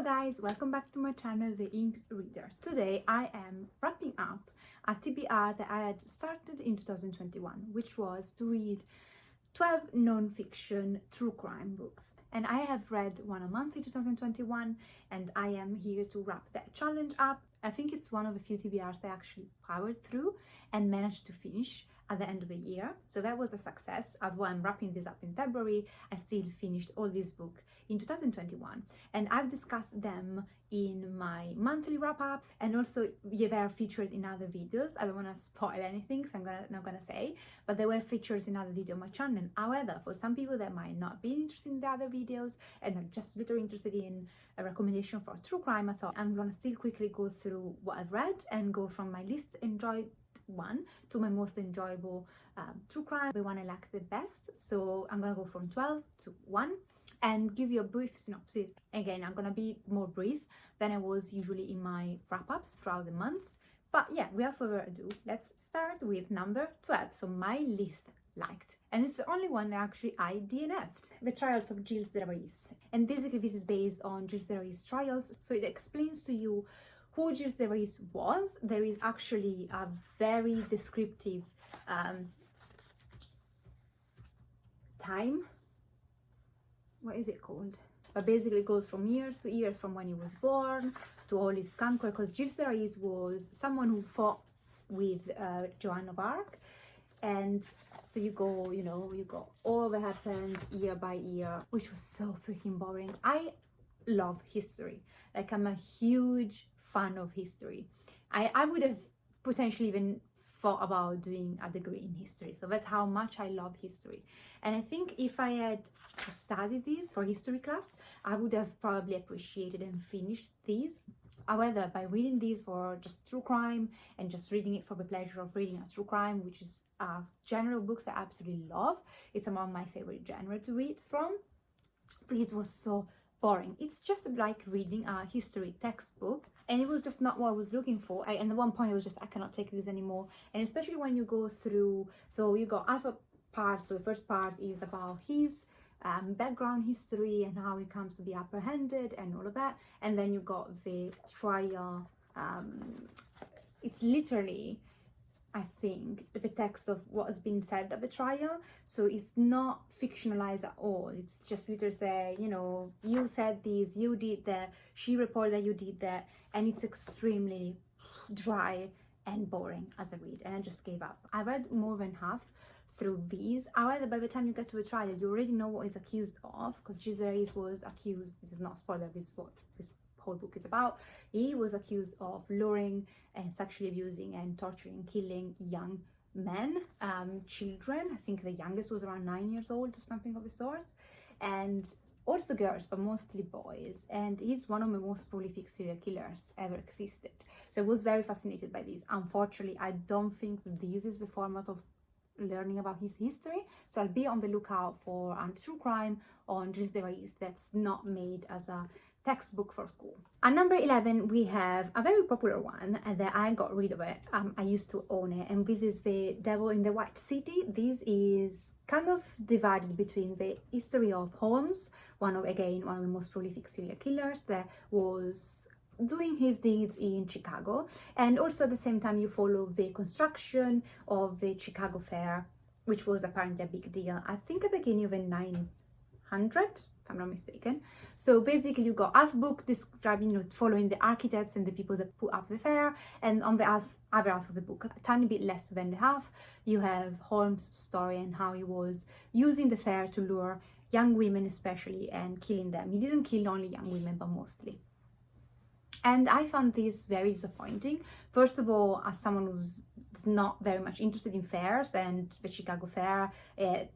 Hello guys, welcome back to my channel, The Ink Reader. Today I am wrapping up a TBR that I had started in 2021, which was to read 12 non-fiction true crime books. And I have read one a month in 2021 and I am here to wrap that challenge up. I think it's one of the few TBRs that I actually powered through and managed to finish at the end of the year. So that was a success. Although I'm wrapping this up in February, I still finished all this book in 2021. And I've discussed them in my monthly wrap-ups and also they were featured in other videos. I don't want to spoil anything, so I'm not gonna say, but they were featured in other videos on my channel. However, for some people that might not be interested in the other videos and are just literally interested in a recommendation for true crime, I thought I'm gonna still quickly go through what I've read and go from my least enjoyed one to my most enjoyable true crime, the one I like the best. So I'm gonna go from 12 to 1 and give you a brief synopsis. Again, I'm gonna be more brief than I was usually in my wrap-ups throughout the months. But yeah, without further ado, let's start with number 12, so my least liked. And it's the only one that actually I DNF'd. The Trials of Gilles de Rais. And basically this is based on Gilles de Rais' trials, so it explains to you who Gilles de Rais was. There is actually a very descriptive time. What is it called? But basically it goes from years to years, from when he was born to all his conquer, because Gilles de Rais was someone who fought with Joan of Arc. And so you go all that happened year by year, which was so freaking boring. I love history. Like, I'm a huge fan of history. I would have potentially even thought about doing a degree in history. So that's how much I love history. And I think if I had studied this for history class, I would have probably appreciated and finished these. However, by reading these for just true crime and just reading it for the pleasure of reading a true crime, which is a genre of books I absolutely love, it's among my favorite genre to read from, this was so boring. It's just like reading a history textbook, and it was just not what I was looking for. And at one point I was just, I cannot take this anymore. And especially when you go through, so you got alpha part. So the first part is about his background history and how he comes to be apprehended and all of that, and then you got the trial. It's literally, I think, the text of what has been said at the trial, so it's not fictionalized at all. It's just literally say, you said this, you did that, she reported that you did that, and it's extremely dry and boring as a read, and I just gave up. I read more than half through these. However, by the time you get to the trial, you already know what he's accused of, because Gilles de Rais was accused, this is not a spoiler, this is what this whole book is about. He was accused of luring and sexually abusing and torturing, killing young men, children. I think the youngest was around 9 years old or something of the sort, and also girls, but mostly boys. And he's one of the most prolific serial killers ever existed. So I was very fascinated by this. Unfortunately, I don't think this is the format of learning about his history, so I'll be on the lookout for a true crime on Gilles de Rais that's not made as a textbook for school. At number 11, we have a very popular one that I got rid of it. I used to own it, and this is The Devil in the White City. This is kind of divided between the history of Holmes, one of the most prolific serial killers that was doing his deeds in Chicago, and also at the same time you follow the construction of the Chicago Fair, which was apparently a big deal, I think at the beginning of the 900, if I'm not mistaken. So basically you got half book describing, following the architects and the people that put up the fair, and on the other half of the book, a tiny bit less than the half, you have Holmes' story and how he was using the fair to lure young women especially and killing them. He didn't kill only young women, but mostly. And I found this very disappointing. First of all, as someone who's not very much interested in fairs, and the Chicago Fair, it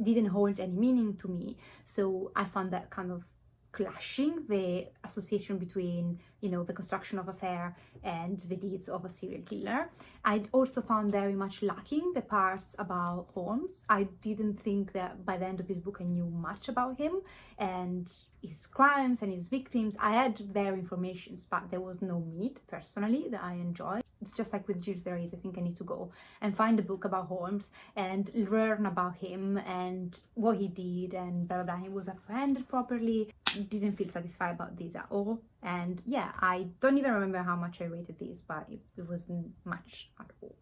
didn't hold any meaning to me. So I found that kind of clashing, the association between, the construction of a fair and the deeds of a serial killer. I also found very much lacking the parts about Holmes. I didn't think that by the end of this book I knew much about him and his crimes and his victims. I had bare information, but there was no meat, personally, that I enjoyed. it's just like with Gilles de Rais. I think I need to go and find a book about Holmes and learn about him and what he did and blah blah blah. He was apprehended properly. Didn't feel satisfied about this at all. And yeah, I don't even remember how much I rated this, but it wasn't much at all.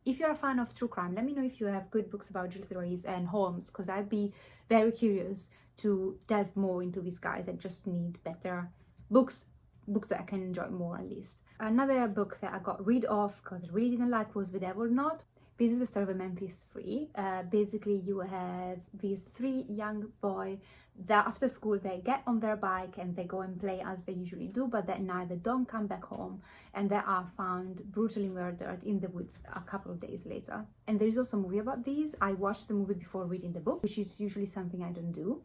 If you're a fan of true crime, let me know if you have good books about Gilles de Rais and Holmes, because I'd be very curious to delve more into these guys. I just need better books that I can enjoy more at least. Another book that I got rid of because I really didn't like was The Devil Knot. This is the story of Memphis 3. Basically, you have these 3 young boys that after school they get on their bike and they go and play as they usually do, but that night they don't come back home and they are found brutally murdered in the woods a couple of days later. And there is also a movie about these. I watched the movie before reading the book, which is usually something I don't do.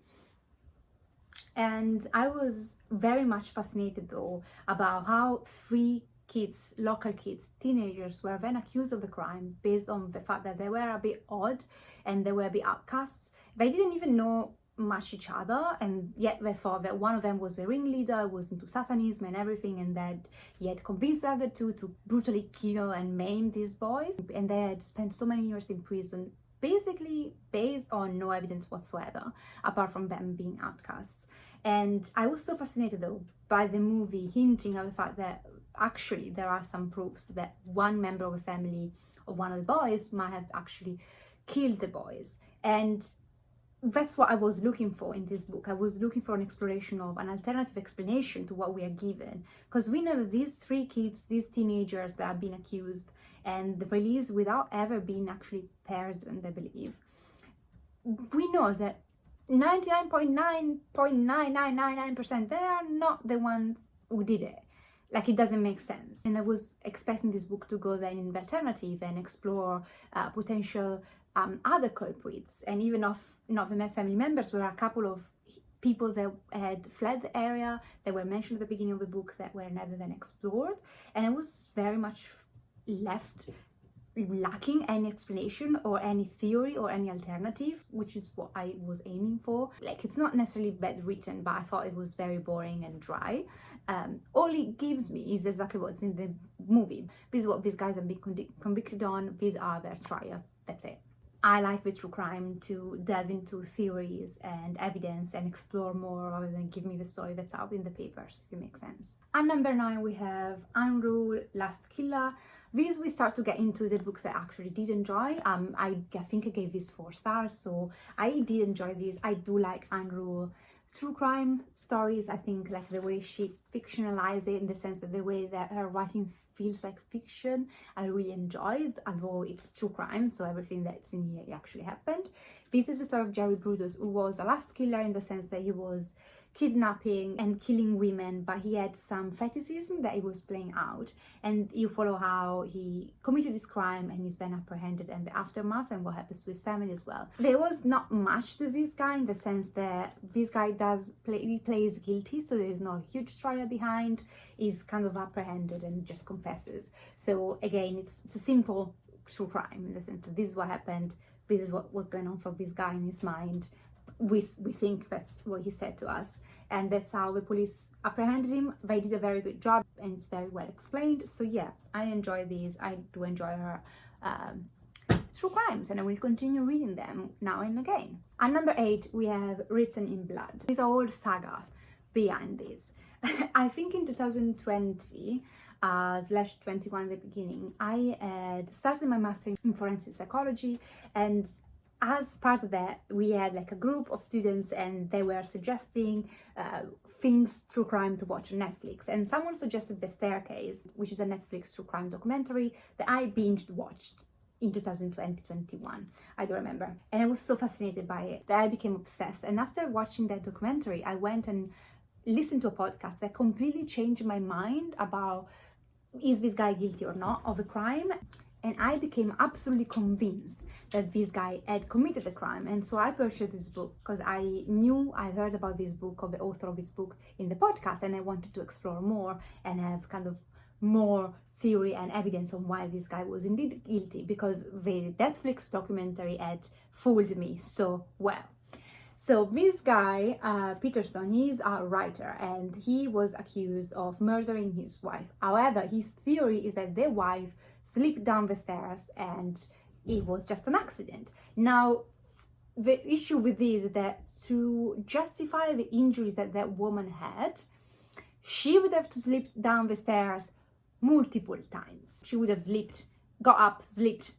And I was very much fascinated though about how 3 kids, local kids, teenagers, were then accused of the crime based on the fact that they were a bit odd and they were a bit outcasts. They didn't even know much each other, and yet they thought that one of them was the ringleader, was into Satanism and everything, and that he had convinced the other 2 to brutally kill and maim these boys. And they had spent so many years in prison basically based on no evidence whatsoever apart from them being outcasts. And I was so fascinated though by the movie hinting at the fact that actually there are some proofs that one member of the family of one of the boys might have actually killed the boys. And that's what I was looking for in this book. I was looking for an exploration of an alternative explanation to what we are given, because we know that these 3 kids, these teenagers that have been accused and released without ever being actually pardoned, I believe, we know that 99.99999% they are not the ones who did it. Like, it doesn't make sense. And I was expecting this book to go then in the alternative and explore potential other culprits, and even of not the family members. There were a couple of people that had fled the area that were mentioned at the beginning of the book that were never then explored, and I was very much left lacking any explanation or any theory or any alternative, which is what I was aiming for. Like, it's not necessarily bad written, but I thought it was very boring and dry. All it gives me is exactly what's in the movie. This is what these guys have been convicted on. These are their trial. That's it. I like the true crime to delve into theories and evidence and explore more rather than give me the story that's out in the papers, if it makes sense. At number 9, we have Ann Rule, Last Killer. These we start to get into the books that I actually did enjoy. I think I gave this 4 stars, so I did enjoy these. I do like Ann Rule true crime stories. I think like the way she fictionalized it, in the sense that the way that her writing feels like fiction, I really enjoyed, although it's true crime, so everything that's in here actually happened. This is the story of Jerry Brudos, who was a last killer in the sense that he was kidnapping and killing women, but he had some fetishism that he was playing out, and you follow how he committed this crime and he's been apprehended and the aftermath and what happens to his family as well. There was not much to this guy in the sense that this guy he plays guilty, so there is no huge trial behind. He's kind of apprehended and just confesses. So again, it's a simple true crime in the sense that this is what happened, this is what was going on for this guy in his mind. We think that's what he said to us, and that's how the police apprehended him. They did a very good job and it's very well explained. So yeah, I enjoy these. I do enjoy her true crimes, and I will continue reading them now and again. At number 8, we have Written in Blood. There's a whole saga behind this. I think in 2020 /21 at the beginning, I had started my master in forensic psychology, and as part of that, we had like a group of students and they were suggesting things true crime to watch on Netflix. And someone suggested The Staircase, which is a Netflix true crime documentary that I binged watched in 2020-21. I don't remember. And I was so fascinated by it that I became obsessed. And after watching that documentary, I went and listened to a podcast that completely changed my mind about, is this guy guilty or not of a crime? And I became absolutely convinced that this guy had committed the crime. And so I purchased this book because I heard about this book, of the author of this book, in the podcast, and I wanted to explore more and have kind of more theory and evidence on why this guy was indeed guilty, because the Netflix documentary had fooled me so well. So this guy, Peterson, he's a writer and he was accused of murdering his wife. However, his theory is that their wife slipped down the stairs and it was just an accident. Now, the issue with this is that to justify the injuries that that woman had, she would have to slip down the stairs multiple times. She would have slipped, got up, slipped,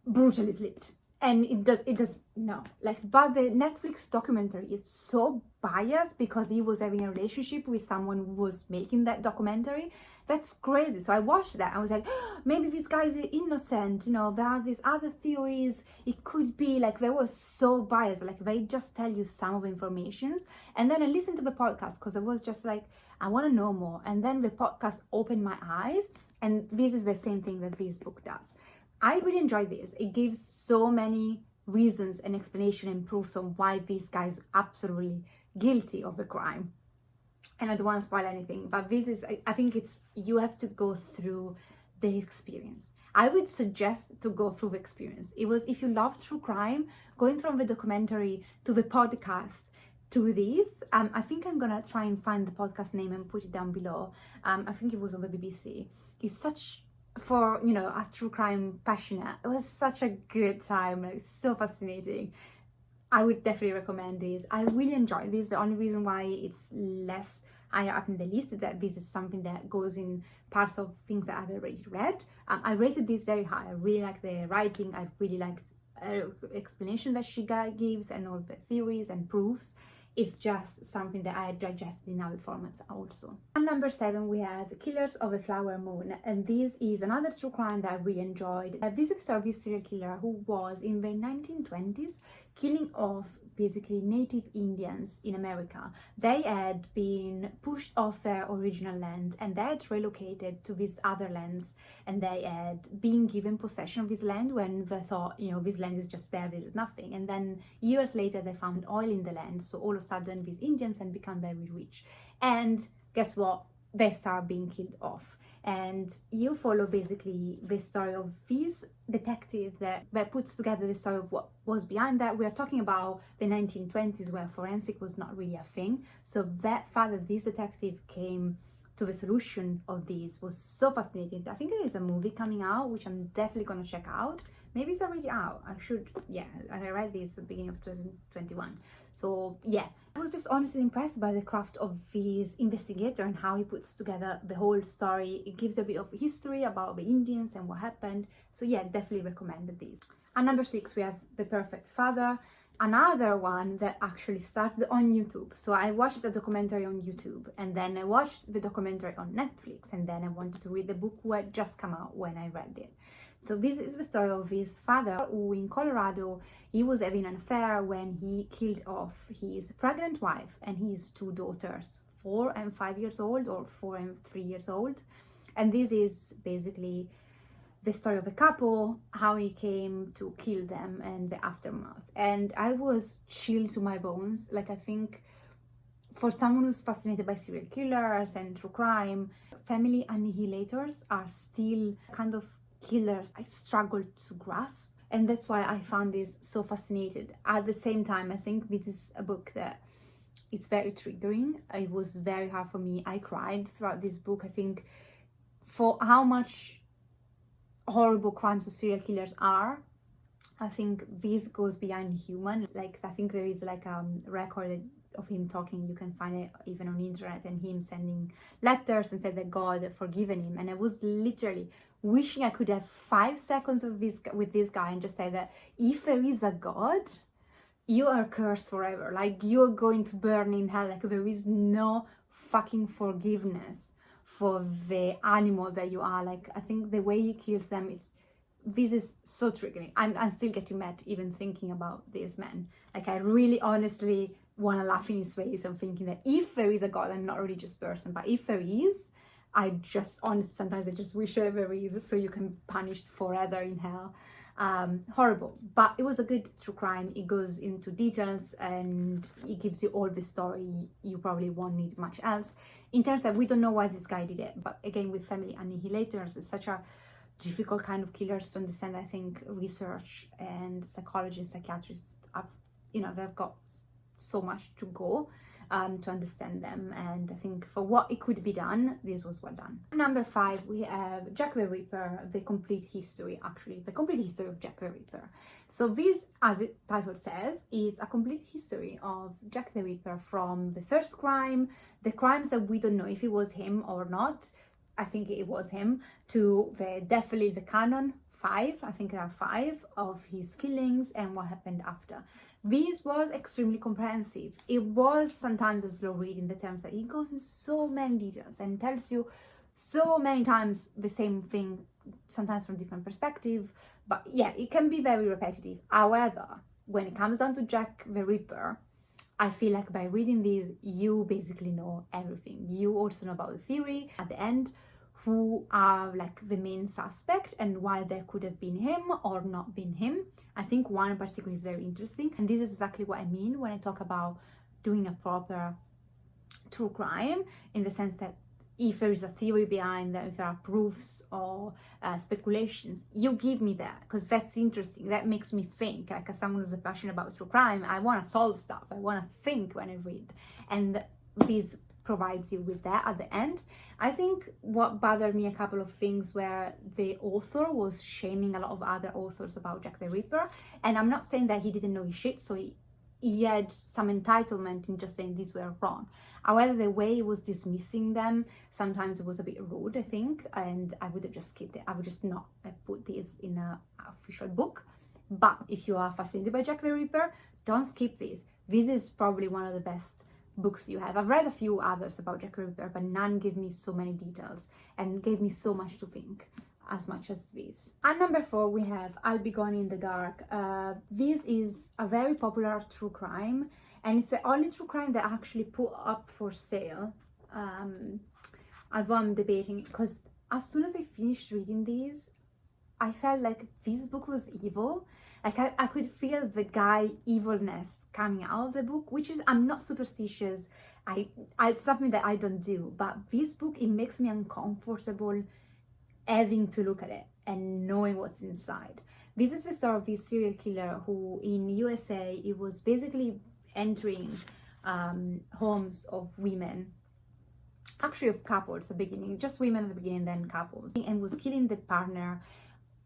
brutally slipped. And it does no, like, but the Netflix documentary is so biased because he was having a relationship with someone who was making that documentary. That's crazy. So I watched that. I was like, oh, maybe this guy is innocent. You know, there are these other theories. It could be like, they were so biased. Like, they just tell you some of the informations. And then I listened to the podcast because I was just like, I want to know more. And then the podcast opened my eyes. And this is the same thing that this book does. I really enjoyed this. It gives so many reasons and explanation and proofs on why this guy is absolutely guilty of the crime. And I don't want to spoil anything, but this is, I think it's, you have to go through the experience. I would suggest to go through the experience. It was, if you love true crime, going from the documentary to the podcast to this, I think I'm gonna try and find the podcast name and put it down below. I think it was on the BBC. It's such, for, you know, a true crime passionate, it was such a good time, like, so fascinating. I would definitely recommend this. I really enjoyed this. The only reason why it's less higher up in the list is that this is something that goes in parts of things that I've already read. I rated this very high. I really liked the writing. I really liked explanation that she gives and all the theories and proofs. It's just something that I had digested in other formats also. And number 7, we have Killers of the Flower Moon, and this is another true crime that I really enjoyed. This is a story of a serial killer who was in the 1920s killing off basically native Indians in America. They had been pushed off their original land and they had relocated to these other lands, and they had been given possession of this land when they thought, you know, this land is just there, there's nothing. And then years later they found oil in the land, so all of a sudden these Indians had become very rich. And guess what? They start being killed off. And you follow basically the story of this detective that puts together the story of what was behind that. We are talking about the 1920s where forensic was not really a thing. So that fact that this detective came to the solution of this was so fascinating. I think there is a movie coming out, which I'm definitely going to check out. Maybe it's already out. I read this at the beginning of 2021. So yeah, I was just honestly impressed by the craft of this investigator and how he puts together the whole story. It gives a bit of history about the Indians and what happened. So yeah, definitely recommended this. And number 6, we have The Perfect Father, another one that actually started on YouTube. So I watched the documentary on YouTube, and then I watched the documentary on Netflix, and then I wanted to read the book who had just come out when I read it. So this is the story of his father, who in Colorado, he was having an affair when he killed off his pregnant wife and his 2 daughters, 4 and 5 years old, or 4 and 3 years old. And this is basically the story of the couple, how he came to kill them and the aftermath. And I was chilled to my bones. Like, I think for someone who's fascinated by serial killers and true crime, family annihilators are still kind of killers I struggle to grasp, and that's why I found this so fascinating. At the same time, I think this is a book that it's very triggering. It was very hard for me. I cried throughout this book. I think for how much horrible crimes of serial killers are, I think this goes beyond human. Like, I think there is like a record of him talking, you can find it even on the internet, and him sending letters and said that God had forgiven him. And I was literally wishing I could have 5 seconds of this with this guy and just say that if there is a God, you are cursed forever. Like, you're going to burn in hell. Like, there is no fucking forgiveness for the animal that you are. Like, I think the way he kills them, this is so triggering. I'm still getting mad even thinking about this man. Like, I really honestly want to laugh in his face. I'm thinking that if there is a God, I'm not a religious person, but if there is, I just honestly sometimes I just wish there is, so you can be punished forever in hell. Horrible, but it was a good true crime. It goes into details and it gives you all the story. You probably won't need much else in terms that we don't know why this guy did it. But again, with family annihilators, it's such a difficult kind of killers to understand. I think research and psychologists, psychiatrists have you know, they've got so much to go to understand them, and I think for what it could be done, this was well done. Number 5, we have Jack the Ripper, the complete history, actually, the complete history of Jack the Ripper. So this, as the title says, it's a complete history of Jack the Ripper from the first crime, the crimes that we don't know if it was him or not, I think it was him, to definitely the canon 5, I think there are 5 of his killings and what happened after. This was extremely comprehensive. It was sometimes a slow read in the terms that it goes in so many details and tells you so many times the same thing, sometimes from different perspective. But yeah, it can be very repetitive. However, when it comes down to Jack the Ripper, I feel like by reading this, you basically know everything. You also know about the theory at the end, who are like the main suspect and why there could have been him or not been him. I think one in particular is very interesting, and this is exactly what I mean when I talk about doing a proper true crime, in the sense that if there is a theory behind that, if there are proofs or speculations, you give me that, because that's interesting. That makes me think. Like, as someone who's passionate about true crime, I want to solve stuff. I want to think when I read, and this provides you with that at the end. I think what bothered me, a couple of things where the author was shaming a lot of other authors about Jack the Ripper, and I'm not saying that he didn't know his shit, so he had some entitlement in just saying these were wrong. However, the way he was dismissing them, sometimes it was a bit rude, I think, and I would have just skipped it. I would just not have put this in an official book. But if you are fascinated by Jack the Ripper, don't skip this. This is probably one of the best books you have. I've read a few others about Jack the Ripper, but none gave me so many details and gave me so much to think as much as this. At number 4, we have I'll Be Gone in the Dark. This is a very popular true crime, and it's the only true crime that I actually put up for sale. Although I'm debating, because as soon as I finished reading these, I felt like this book was evil. Like, I could feel the guy evilness coming out of the book, which is, I'm not superstitious. It's something that I don't do, but this book, it makes me uncomfortable having to look at it and knowing what's inside. This is the story of this serial killer who in USA, it was basically entering homes of women, actually of couples at the beginning, just women at the beginning, then couples, and was killing the partner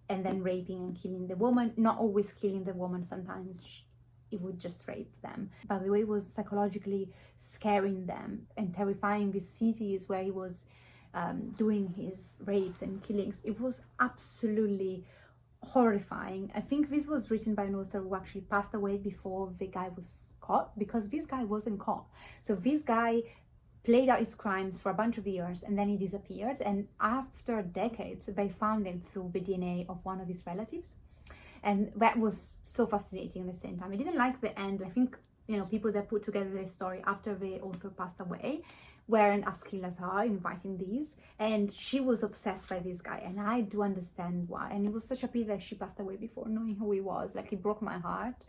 and then raping and killing the woman. Not always killing the woman, sometimes it would just rape them. But the way it was psychologically scaring them and terrifying these cities where he was doing his rapes and killings, it was absolutely horrifying. I think this was written by an author who actually passed away before the guy was caught, because this guy wasn't caught. So this guy played out his crimes for a bunch of years and then he disappeared, and after decades they found him through the DNA of one of his relatives, and that was so fascinating at the same time. I didn't like the end. I think, you know, people that put together the story after the author passed away weren't as skilled as her in writing these, and she was obsessed by this guy, and I do understand why. And it was such a pity that she passed away before knowing who he was. Like, it broke my heart.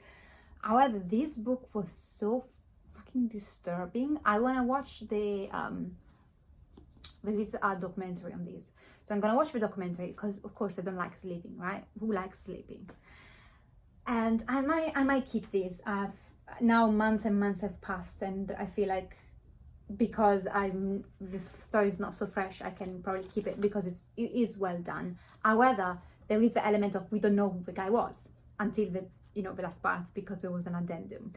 However, this book was so fucking disturbing. I want to watch the there is a documentary on this, so I'm gonna watch the documentary, because of course I don't like sleeping, right? Who likes sleeping? And I might keep this. Now months and months have passed, and I feel like, because the story is not so fresh, I can probably keep it because it is well done. However, there is the element of we don't know who the guy was until the last part, because there was an addendum.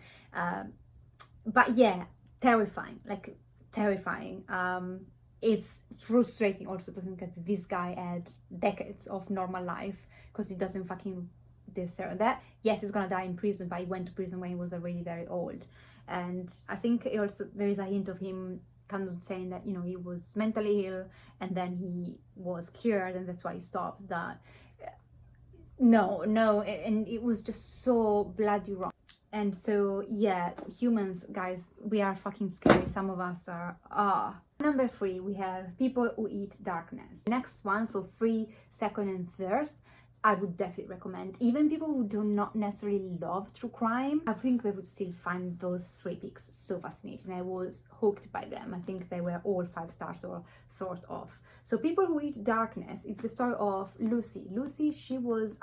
But yeah, terrifying, like terrifying. It's frustrating also to think that this guy had decades of normal life, because he doesn't fucking deserve that. Yes, he's gonna die in prison, but he went to prison when he was already very old. And I think also there is a hint of him kind of saying that, he was mentally ill and then he was cured and that's why he stopped that. No, and it was just so bloody wrong. And so, yeah, humans, guys, we are fucking scary. Some of us are. Number 3, we have People Who Eat Darkness. Next one, so 3, second and third, I would definitely recommend. Even people who do not necessarily love true crime, I think they would still find those 3 picks so fascinating. I was hooked by them. I think they were all 5 stars or sort of. So People Who Eat Darkness, it's the story of Lucy. Lucy, she was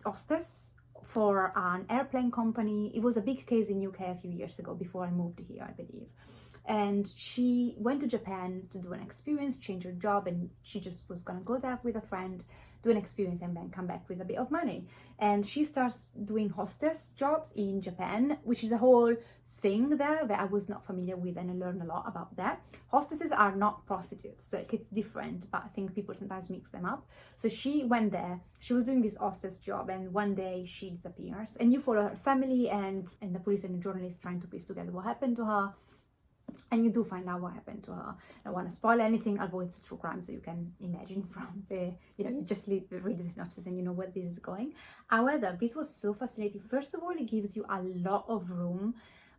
hostess for an airplane company. It was a big case in UK a few years ago before I moved here, I believe. And she went to Japan to do an experience, change her job, and she just was gonna go there with a friend, do an experience, and then come back with a bit of money. And she starts doing hostess jobs in Japan, which is a whole thing there that I was not familiar with, and I learned a lot about that. Hostesses are not prostitutes, so it's different, but I think people sometimes mix them up. So she went there, she was doing this hostess job, and one day she disappears, and you follow her family and the police and the journalists trying to piece together what happened to her. And you do find out what happened to her. I don't want to spoil anything, although it's a true crime, so you can imagine from the, you just read the synopsis and you know where this is going. However, this was so fascinating. First of all, it gives you a lot of room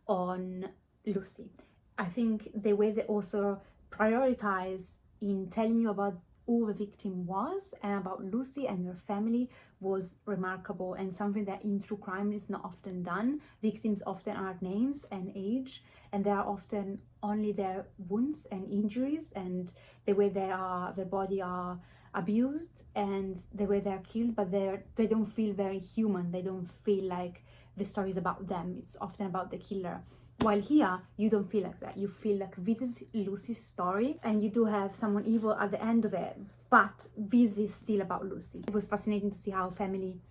on Lucy. I think the way the author prioritized in telling you about who the victim was and about Lucy and her family was remarkable, and something that in true crime is not often done. Victims often are names and age, and they are often only their wounds and injuries and the way their body are abused and the way they're killed, but they don't feel very human. They don't feel like the story is about them. It's often about the killer. While here, you don't feel like that. You feel like this is Lucy's story, and you do have someone evil at the end of it, but this is still about Lucy. It was fascinating to see how family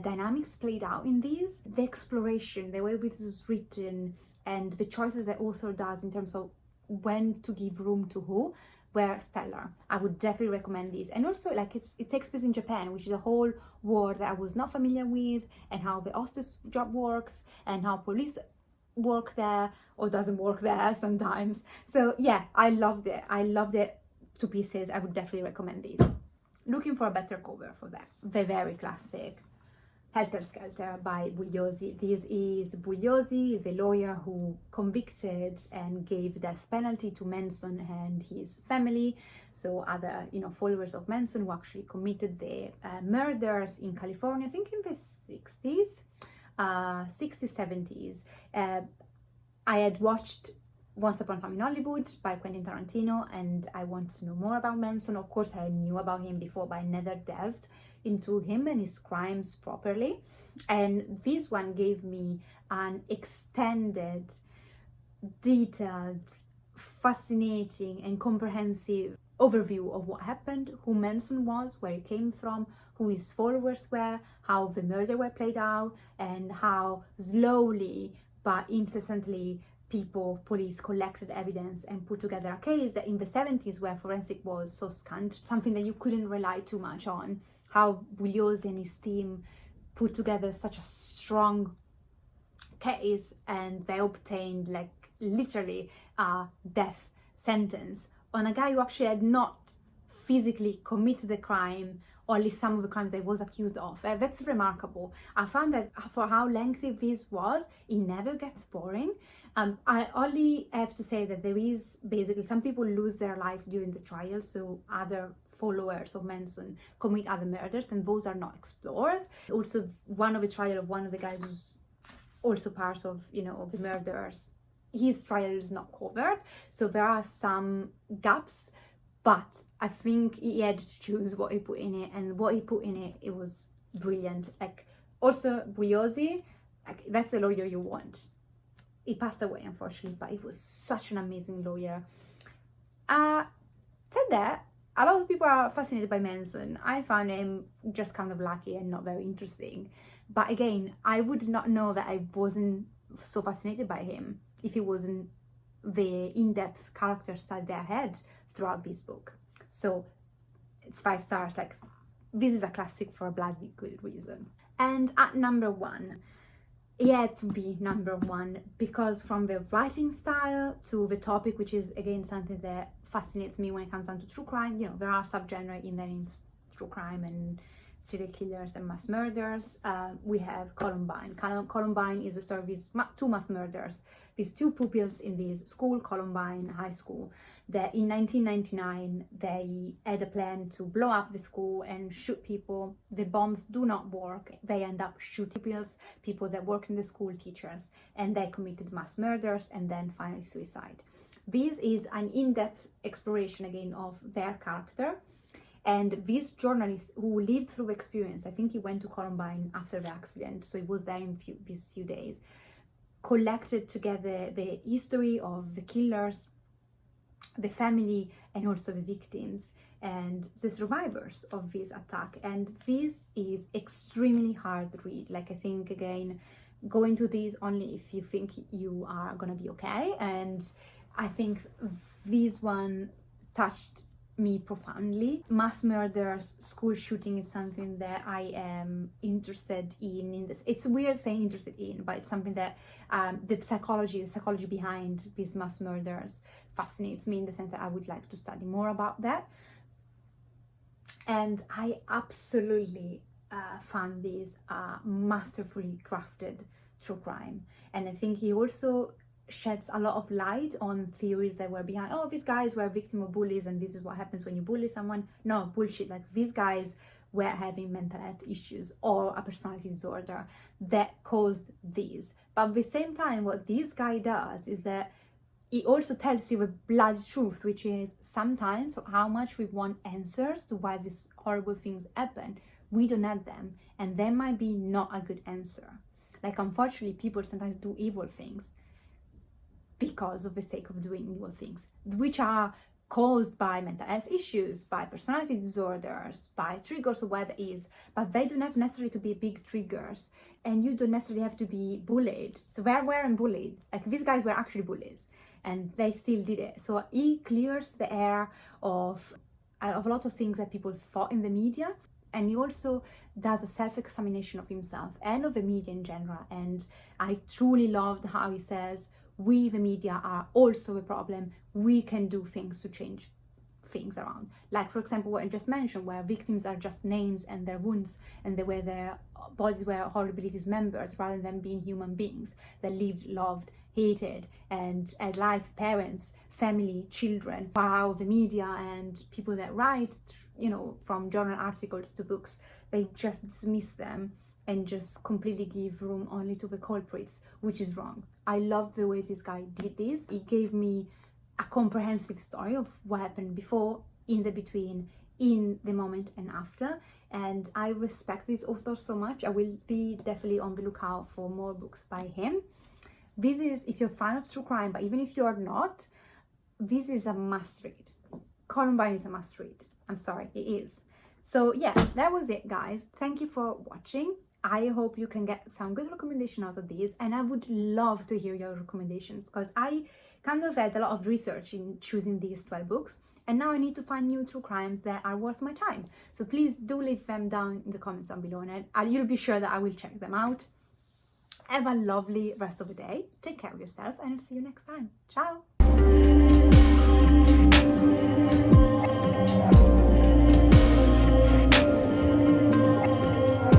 dynamics played out in these. The exploration, the way this was written, and the choices the author does in terms of when to give room to who were stellar. I would definitely recommend these. And also, like, it takes place in Japan, which is a whole world that I was not familiar with, and how the hostess job works, and how police work there or doesn't work there sometimes. So yeah, I loved it to pieces. I would definitely recommend these. Looking for a better cover for that, the very classic Helter Skelter by Bugliosi. This is Bugliosi, the lawyer who convicted and gave death penalty to Manson and his family. So other, followers of Manson who actually committed the murders in California, I think in the 60s, 70s. I had watched Once Upon a Time in Hollywood by Quentin Tarantino, and I wanted to know more about Manson. Of course, I knew about him before, but I never delved into him and his crimes properly. And this one gave me an extended, detailed, fascinating, and comprehensive overview of what happened, who Manson was, where he came from, who his followers were, how the murder were played out, and how slowly but incessantly police collected evidence and put together a case that in the 70s, where forensic was so scant, something that you couldn't rely too much on, how Bugliosi and his team put together such a strong case, and they obtained literally a death sentence on a guy who actually had not physically committed the crime, or at least some of the crimes that he was accused of. That's remarkable. I found that for how lengthy this was, it never gets boring. I only have to say that there is basically some people lose their life during the trial, so other followers of Manson commit other murders, and those are not explored. Also, one of the trial of one of the guys who's also part of the murders, his trial is not covered, so there are some gaps. But I think he had to choose what he put in it, and what he put in it, it was brilliant. Also Bugliosi, that's a lawyer you want. He passed away, unfortunately, but he was such an amazing lawyer. Said that, a lot of people are fascinated by Manson. I found him just kind of lucky and not very interesting. But again, I would not know that I wasn't so fascinated by him if it wasn't the in-depth character study that I had throughout this book. So it's 5 stars. This is a classic for a bloody good reason. And at number 1, it had to be number 1 because from the writing style to the topic, which is again something that fascinates me when it comes down to true crime. There are subgenres in there in true crime and serial killers and mass murders. We have Columbine. Columbine is the story of these 2 mass murders, these 2 pupils in this school, Columbine High School, that in 1999 they had a plan to blow up the school and shoot people. The bombs do not work. They end up shooting people that work in the school, teachers, and they committed mass murders and then finally suicide. This is an in-depth exploration again of their character. And this journalist who lived through experience, I think he went to Columbine after the accident, so he was there in these few days, collected together the history of the killers, the family, and also the victims and the survivors of this attack. And this is extremely hard to read. Like, I think, again, go into this only if you think you are gonna be okay. And I think this one touched me profoundly. Mass murders, school shooting is something that I am interested in this. It's weird saying interested in, but it's something that the psychology behind these mass murders fascinates me, in the sense that I would like to study more about that. And I absolutely found this masterfully crafted true crime. And I think he also sheds a lot of light on theories that were behind, oh, these guys were victim of bullies and this is what happens when you bully someone. No, bullshit. Like, these guys were having mental health issues or a personality disorder that caused these. But at the same time, what this guy does is that he also tells you the bloody truth, which is sometimes how much we want answers to why these horrible things happen, we don't have them, and there might be not a good answer. Like, unfortunately, people sometimes do evil things because of the sake of doing evil things, which are caused by mental health issues, by personality disorders, by triggers, or whatever it is, but they don't have necessarily to be big triggers, and you don't necessarily have to be bullied. So they weren't bullied. Like, these guys were actually bullies, and they still did it. So he clears the air of a lot of things that people thought in the media, and he also does a self-examination of himself and of the media in general. And I truly loved how he says, we, the media, are also a problem. We can do things to change things around. Like, for example, what I just mentioned, where victims are just names and their wounds and the way their bodies were horribly dismembered, rather than being human beings that lived, loved, hated, and had life, parents, family, children. Wow, the media and people that write, from journal articles to books, they just dismiss them and just completely give room only to the culprits, which is wrong. I love the way this guy did this. He gave me a comprehensive story of what happened before, in the between, in the moment, and after. And I respect this author so much. I will be definitely on the lookout for more books by him. This is, if you're a fan of true crime, but even if you're not, this is a must read. Columbine is a must read. I'm sorry, it is. So yeah, that was it, guys. Thank you for watching. I hope you can get some good recommendation out of these, and I would love to hear your recommendations, because I kind of had a lot of research in choosing these 12 books, and now I need to find new true crimes that are worth my time. So please do leave them down in the comments down below, and you'll be sure that I will check them out. Have a lovely rest of the day. Take care of yourself, and I'll see you next time. Ciao!